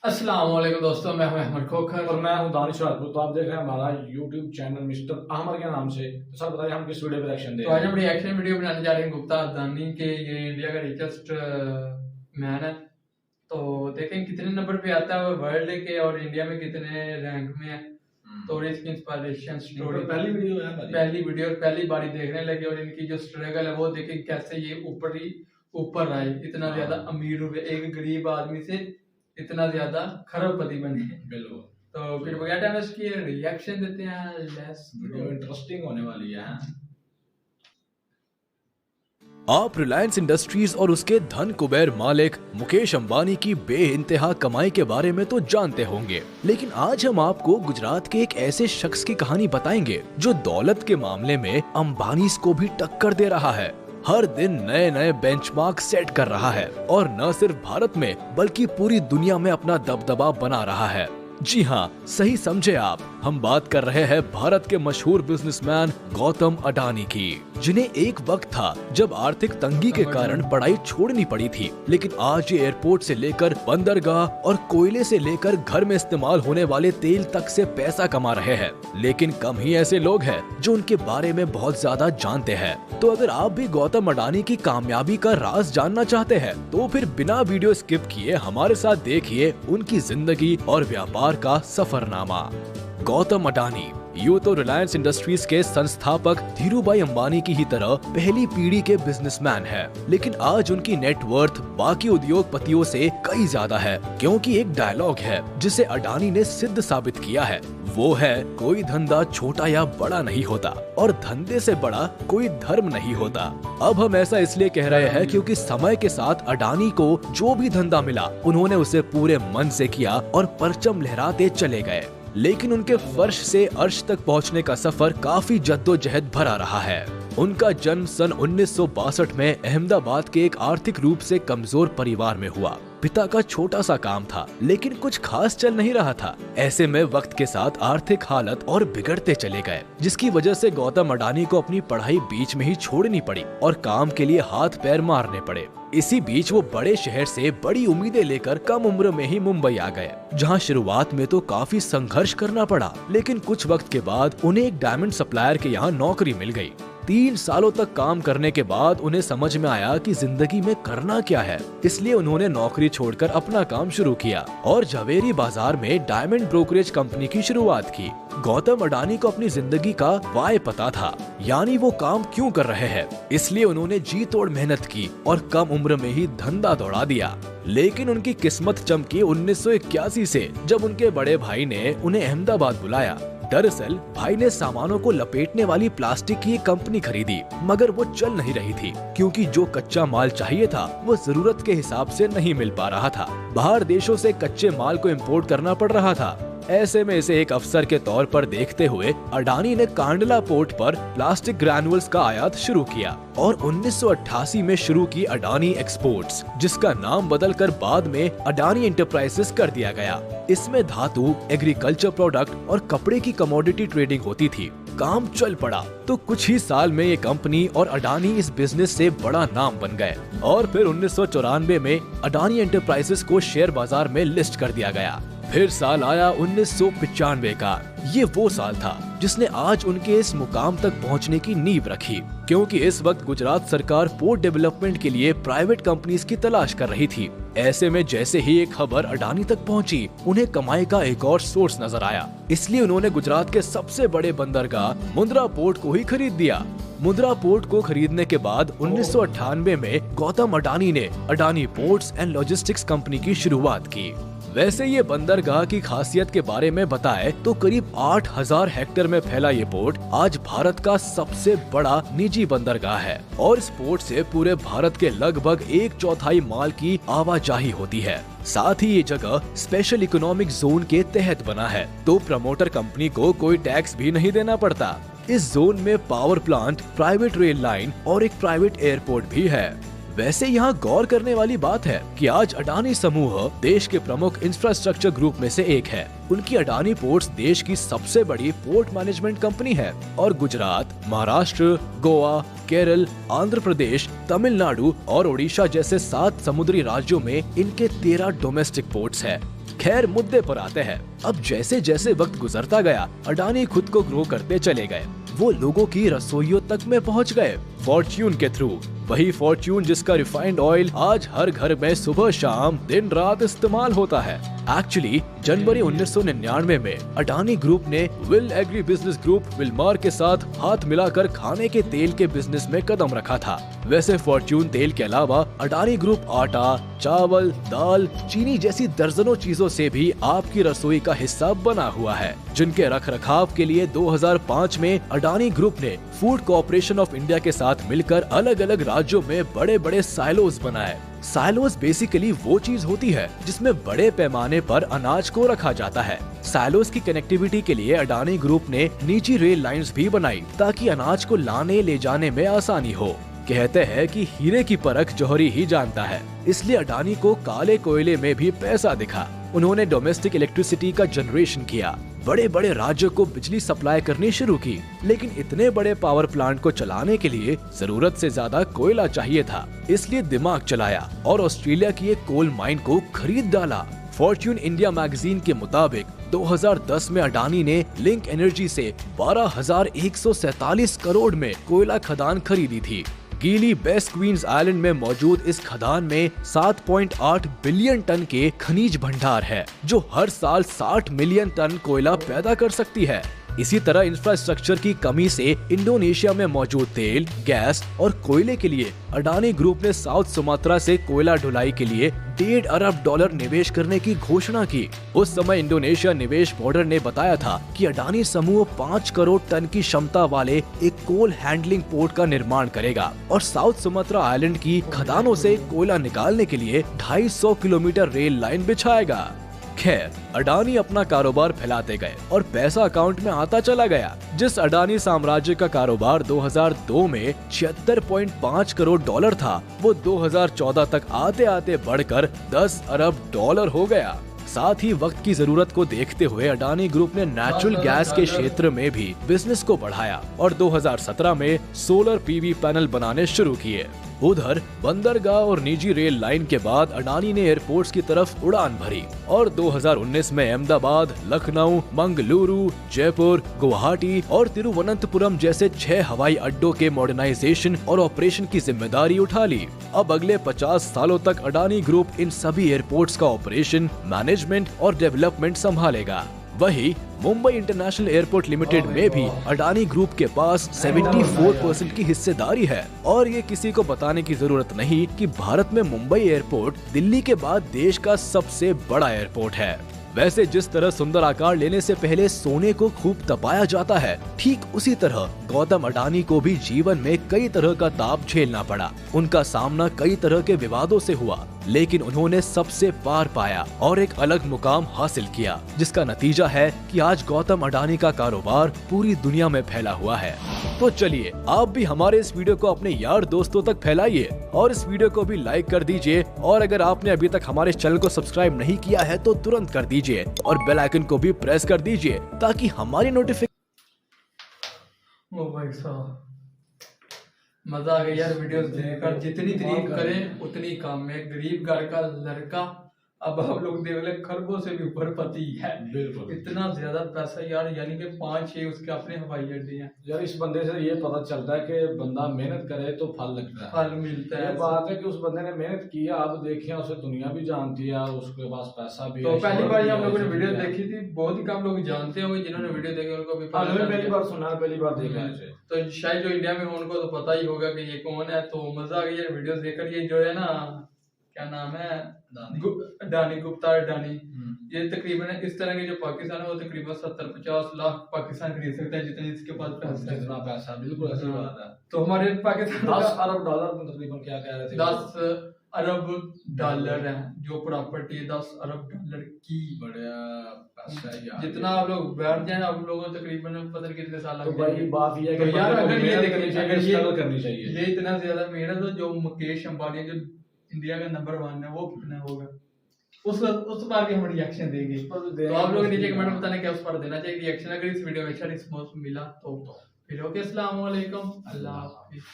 अस्सलाम वालेकुम दोस्तों, मैं हूं अहमद खोखर और मैं हूं दानिश राजपूत। तो आप देख रहे हैं हमारा यूट्यूब चैनल मिस्टर अहमद के नाम से। तो सर बताइए हम किस वीडियो पे रिएक्शन दे तो रहे आज हम हैं। रिएक्शन वीडियो बनाने जा रहे हैं गुप्ता अदानी के। ये इंडिया का रिचेस्ट मैन है। तो देखें कितने नंबर पे आता है वर्ल्ड के और इंडिया में कितने रैंक में है। तो इसकी इंस्पिरेशन स्टोरी पहली वीडियो है पहली वीडियो पहली बारी देखने लगे और इनकी जो स्ट्रगल है वो देखें कैसे ये ऊपर आए, इतना ज्यादा अमीर हुए, एक गरीब आदमी से इतना ज्यादा खरबपति बने। बिल्कुल। तो फिर बगैर टाइम वेस्ट किए रिएक्शन देते हैं। लेट्स वीडियो इंटरेस्टिंग होने वाली है। आप रिलायंस इंडस्ट्रीज और उसके धन कुबेर मालिक मुकेश अंबानी की बेइंतहा कमाई के बारे में तो जानते होंगे, लेकिन आज हम आपको गुजरात के एक ऐसे शख्स की कहानी बताएंगे जो दौलत के मामले में अंबानीज को भी टक्कर दे रहा है। हर दिन नए नए बेंचमार्क सेट कर रहा है और न सिर्फ भारत में बल्कि पूरी दुनिया में अपना दबदबा बना रहा है। जी हाँ, सही समझे आप, हम बात कर रहे हैं भारत के मशहूर बिजनेसमैन गौतम अडानी की, जिन्हें एक वक्त था जब आर्थिक तंगी के कारण पढ़ाई छोड़नी पड़ी थी, लेकिन आज ये एयरपोर्ट से लेकर बंदरगाह और कोयले से लेकर घर में इस्तेमाल होने वाले तेल तक से पैसा कमा रहे हैं। लेकिन कम ही ऐसे लोग हैं जो उनके बारे में बहुत ज्यादा जानते हैं। तो अगर आप भी गौतम अडानी की कामयाबी का राज जानना चाहते हैं तो फिर बिना वीडियो स्किप किए हमारे साथ देखिए उनकी जिंदगी और व्यापार का सफरनामा। गौतम अडानी यूं तो रिलायंस इंडस्ट्रीज के संस्थापक धीरूभाई अंबानी की ही तरह पहली पीढ़ी के बिजनेसमैन हैं, लेकिन आज उनकी नेटवर्थ बाकी उद्योगपतियों से कई ज्यादा है, क्योंकि एक डायलॉग है जिसे अडानी ने सिद्ध साबित किया है। वो है, कोई धंधा छोटा या बड़ा नहीं होता और धंधे से बड़ा कोई धर्म नहीं होता। अब हम ऐसा इसलिए कह रहे हैं क्योंकि समय के साथ अडानी को जो भी धंधा मिला उन्होंने उसे पूरे मन से किया और परचम लहराते चले गए। लेकिन उनके फर्श से अर्श तक पहुंचने का सफर काफी जद्दोजहद भरा रहा है। उनका जन्म सन 1962 में अहमदाबाद के एक आर्थिक रूप से कमजोर परिवार में हुआ। पिता का छोटा सा काम था, लेकिन कुछ खास चल नहीं रहा था। ऐसे में वक्त के साथ आर्थिक हालत और बिगड़ते चले गए, जिसकी वजह से गौतम अडानी को अपनी पढ़ाई बीच में ही छोड़नी पड़ी और काम के लिए हाथ पैर मारने पड़े। इसी बीच वो बड़े शहर से बड़ी उम्मीदें लेकर कम उम्र में ही मुंबई आ गए, जहां शुरुआत में तो काफी संघर्ष करना पड़ा, लेकिन कुछ वक्त के बाद उन्हें एक डायमंड सप्लायर के यहाँ नौकरी मिल गई। 3 सालों तक काम करने के बाद उन्हें समझ में आया कि जिंदगी में करना क्या है, इसलिए उन्होंने नौकरी छोड़कर अपना काम शुरू किया और झवेरी बाजार में डायमंड ब्रोकरेज कंपनी की शुरुआत की। गौतम अडानी को अपनी जिंदगी का वाय पता था, यानी वो काम क्यों कर रहे हैं, इसलिए उन्होंने जी तोड़ मेहनत की और कम उम्र में ही धंधा दौड़ा दिया। लेकिन उनकी किस्मत चमकी 1981 से, जब उनके बड़े भाई ने उन्हें अहमदाबाद बुलाया। दरअसल भाई ने सामानों को लपेटने वाली प्लास्टिक की एक कंपनी खरीदी, मगर वो चल नहीं रही थी क्योंकि जो कच्चा माल चाहिए था वो जरूरत के हिसाब से नहीं मिल पा रहा था। बाहर देशों से कच्चे माल को इंपोर्ट करना पड़ रहा था। ऐसे में इसे एक अफसर के तौर पर देखते हुए अडानी ने कांडला पोर्ट पर प्लास्टिक ग्रैनुअल्स का आयात शुरू किया और 1988 में शुरू की अडानी एक्सपोर्ट्स, जिसका नाम बदलकर बाद में अडानी एंटरप्राइजेस कर दिया गया। इसमें धातु, एग्रीकल्चर प्रोडक्ट और कपड़े की कमोडिटी ट्रेडिंग होती थी। काम चल पड़ा तो कुछ ही साल में ये कंपनी और अडानी इस बिजनेस से बड़ा नाम बन गए और फिर 1994 में अडानी एंटरप्राइजेस को शेयर बाजार में लिस्ट कर दिया गया। फिर साल आया 1995 का। ये वो साल था जिसने आज उनके इस मुकाम तक पहुंचने की नींव रखी, क्योंकि इस वक्त गुजरात सरकार पोर्ट डेवलपमेंट के लिए प्राइवेट कंपनीज की तलाश कर रही थी। ऐसे में जैसे ही एक खबर अडानी तक पहुंची, उन्हें कमाई का एक और सोर्स नजर आया, इसलिए उन्होंने गुजरात के सबसे बड़े बंदरगाह मुंद्रा पोर्ट को ही खरीद दिया। मुंद्रा पोर्ट को खरीदने के बाद 1998 में गौतम अडानी ने Adani ports and logistics company की शुरुआत की। वैसे ये बंदरगाह की खासियत के बारे में बताए तो करीब 8000 हेक्टेयर में फैला ये पोर्ट आज भारत का सबसे बड़ा निजी बंदरगाह है और इस पोर्ट से पूरे भारत के लगभग 1/4 माल की आवाजाही होती है। साथ ही ये जगह स्पेशल इकोनॉमिक जोन के तहत बना है, तो प्रमोटर कंपनी को कोई टैक्स भी नहीं देना पड़ता। इस जोन में power plant, private rail line और एक प्राइवेट एयरपोर्ट भी है। वैसे यहाँ गौर करने वाली बात है कि आज अडानी समूह देश के प्रमुख इंफ्रास्ट्रक्चर ग्रुप में से एक है। उनकी अडानी पोर्ट्स देश की सबसे बड़ी पोर्ट मैनेजमेंट कंपनी है और गुजरात, महाराष्ट्र, गोवा, केरल, आंध्र प्रदेश, तमिलनाडु और ओडिशा जैसे 7 समुद्री राज्यों में इनके 13 डोमेस्टिक पोर्ट्स है। खैर मुद्दे पर आते हैं। अब जैसे जैसे वक्त गुजरता गया, अडानी खुद को ग्रो करते चले गए। वो लोगों की रसोइयों तक में पहुंच गए, फॉर्च्यून के थ्रू। वही फॉर्च्यून जिसका रिफाइंड ऑयल आज हर घर में सुबह शाम दिन रात इस्तेमाल होता है। एक्चुअली जनवरी 1999 में अडानी ग्रुप ने will agri business group Wilmar के साथ हाथ मिलाकर खाने के तेल के बिजनेस में कदम रखा था। वैसे फॉर्च्यून तेल के अलावा अडानी ग्रुप आटा, चावल, दाल, चीनी जैसी दर्जनों चीजों से भी आपकी रसोई का हिस्सा बना हुआ है, जिनके रखरखाव के लिए 2005 में अडानी ग्रुप ने फूड कॉर्पोरेशन ऑफ इंडिया के साथ मिलकर अलग अलग राज्यों में बड़े बड़े साइलोज बनाए। साइलोज बेसिकली वो चीज होती है जिसमें बड़े पैमाने पर अनाज को रखा जाता है। साइलोज की कनेक्टिविटी के लिए अडानी ग्रुप ने निजी रेल लाइंस भी बनाई ताकि अनाज को लाने ले जाने में आसानी हो। कहते हैं कि हीरे की परख जौहरी ही जानता है, इसलिए अडानी को काले कोयले में भी पैसा दिखा। उन्होंने डोमेस्टिक इलेक्ट्रिसिटी का जनरेशन किया, बड़े बड़े राज्यों को बिजली सप्लाई करनी शुरू की। लेकिन इतने बड़े पावर प्लांट को चलाने के लिए जरूरत से ज्यादा कोयला चाहिए था, इसलिए दिमाग चलाया और ऑस्ट्रेलिया की एक कोल माइन को खरीद डाला। फॉर्च्यून इंडिया मैगजीन के मुताबिक 2010 में अडानी ने लिंक एनर्जी से 12,147 करोड़ में कोयला खदान खरीदी थी। गीली बेस्ट क्वींस आइलैंड में मौजूद इस खदान में 7.8 बिलियन टन के खनिज भंडार है, जो हर साल 60 मिलियन टन कोयला पैदा कर सकती है। इसी तरह इंफ्रास्ट्रक्चर की कमी से इंडोनेशिया में मौजूद तेल, गैस और कोयले के लिए अडानी ग्रुप ने साउथ सुमात्रा से कोयला ढुलाई के लिए $1.5 अरब निवेश करने की घोषणा की। उस समय इंडोनेशिया निवेश बोर्ड ने बताया था कि अडानी समूह 5 करोड़ टन की क्षमता वाले एक कोल हैंडलिंग पोर्ट का निर्माण करेगा और साउथ सुमात्रा आइलैंड की खदानों से कोयला निकालने के लिए 250 किलोमीटर रेल लाइन बिछाएगा। खैर, अडानी अपना कारोबार फैलाते गए और पैसा अकाउंट में आता चला गया। जिस अडानी साम्राज्य का कारोबार 2002 में $76.5 करोड़ था, वो 2014 तक आते आते बढ़कर $10 अरब हो गया। साथ ही वक्त की जरूरत को देखते हुए अडानी ग्रुप ने नेचुरल गैस के क्षेत्र में भी बिजनेस को बढ़ाया और 2017 में सोलर पीवी पैनल बनाने शुरू किए। उधर बंदरगाह और निजी रेल लाइन के बाद अडानी ने एयरपोर्ट्स की तरफ उड़ान भरी और 2019 में अहमदाबाद, लखनऊ, मंगलुरु, जयपुर, गुवाहाटी और तिरुवनंतपुरम जैसे 6 हवाई अड्डों के मॉडर्नाइजेशन और ऑपरेशन की जिम्मेदारी उठा ली। अब अगले 50 सालों तक अडानी ग्रुप इन सभी एयरपोर्ट्स का ऑपरेशन, मैनेजमेंट और डेवलपमेंट संभालेगा। वही मुंबई इंटरनेशनल एयरपोर्ट लिमिटेड में भी अडानी ग्रुप के पास 74% की हिस्सेदारी है और ये किसी को बताने की जरूरत नहीं कि भारत में मुंबई एयरपोर्ट दिल्ली के बाद देश का सबसे बड़ा एयरपोर्ट है। वैसे जिस तरह सुंदर आकार लेने से पहले सोने को खूब तपाया जाता है, ठीक उसी तरह गौतम अडानी को भी जीवन में कई तरह का ताप झेलना पड़ा। उनका सामना कई तरह के विवादों से हुआ, लेकिन उन्होंने सबसे पार पाया और एक अलग मुकाम हासिल किया, जिसका नतीजा है कि आज गौतम अडानी का कारोबार पूरी दुनिया में फैला हुआ है। तो चलिए आप भी हमारे इस वीडियो को अपने यार दोस्तों तक फैलाइए और इस वीडियो को भी लाइक कर दीजिए और अगर आपने अभी तक हमारे चैनल को सब्सक्राइब नहीं किया है तो तुरंत कर दीजिए और बेल आइकन को भी प्रेस कर दीजिए ताकि हमारी नोटिफिकेशन। ओ भाई साहब, मजा आ गया यार वीडियोस देखकर। जितनी तारीफ करें उतनी कम है। गरीब घर का लड़का, अब हम लोग देख ले खरबों से भी ऊपर पति है। बिल्कुल, इतना ज्यादा पैसा यार, यानी कि 5-6 उसके अपने हवाई अड्डे हैं यार। इस बंदे से ये पता चलता है कि बंदा मेहनत करे तो फल लगता है, फल मिलता है। ये बात है कि उस बंदे ने मेहनत किया। अब देखिए उसे दुनिया भी जानती है, उसके पास पैसा भी तो है। पहली बार हम लोगों ने वीडियो देखी थी, बहुत ही कम लोग जानते होंगे जिन्होंने वीडियो देखी उनको भी पता है। पहली बार सुना, पहली बार देखा है। तो शायद जो इंडिया में हो उनको तो पता ही होगा कि ये कौन है। तो मजा आ गया वीडियो देखकर। ये जो है ना, क्या नाम है, अडानी, गुप्ता अडानी, ये तकरीबन इस तरह के जो पाकिस्तान है वो तकरीबन 70-50 लाख पाकिस्तान खरीद सकता है, जितने इसके पास पैसा है। जितना पैसा, बिल्कुल ऐसी बात है। तो हमारे पाकिस्तान $10 अरब तकरीबन क्या कह रहे थे? $10 अरब है जो प्रॉपर्टी है, $10 अरब की। बढ़िया पैसा यार। जितना आप लोग बैठ जाए, आप लोगों को तकरीबन पता नहीं कितने साल तो लग भाई बात ये है कि यार अगर ये देखनी चाहिए, स्ट्रगल करनी चाहिए। ये इतना ज्यादा मेहनत है। जो मुकेश अंबानी जो इंडिया का नंबर 1 है, वो कितना होगा उस बार की हम रिएक्शन देंगे। तो आप लोग नीचे कमेंट में बताना क्या उस पर देना चाहिए रिएक्शन। अगर इस वीडियो में अच्छा रिस्पॉन्स मिला तो फिर ओके, अस्सलाम वालेकुम, अल्लाह हाफिज़।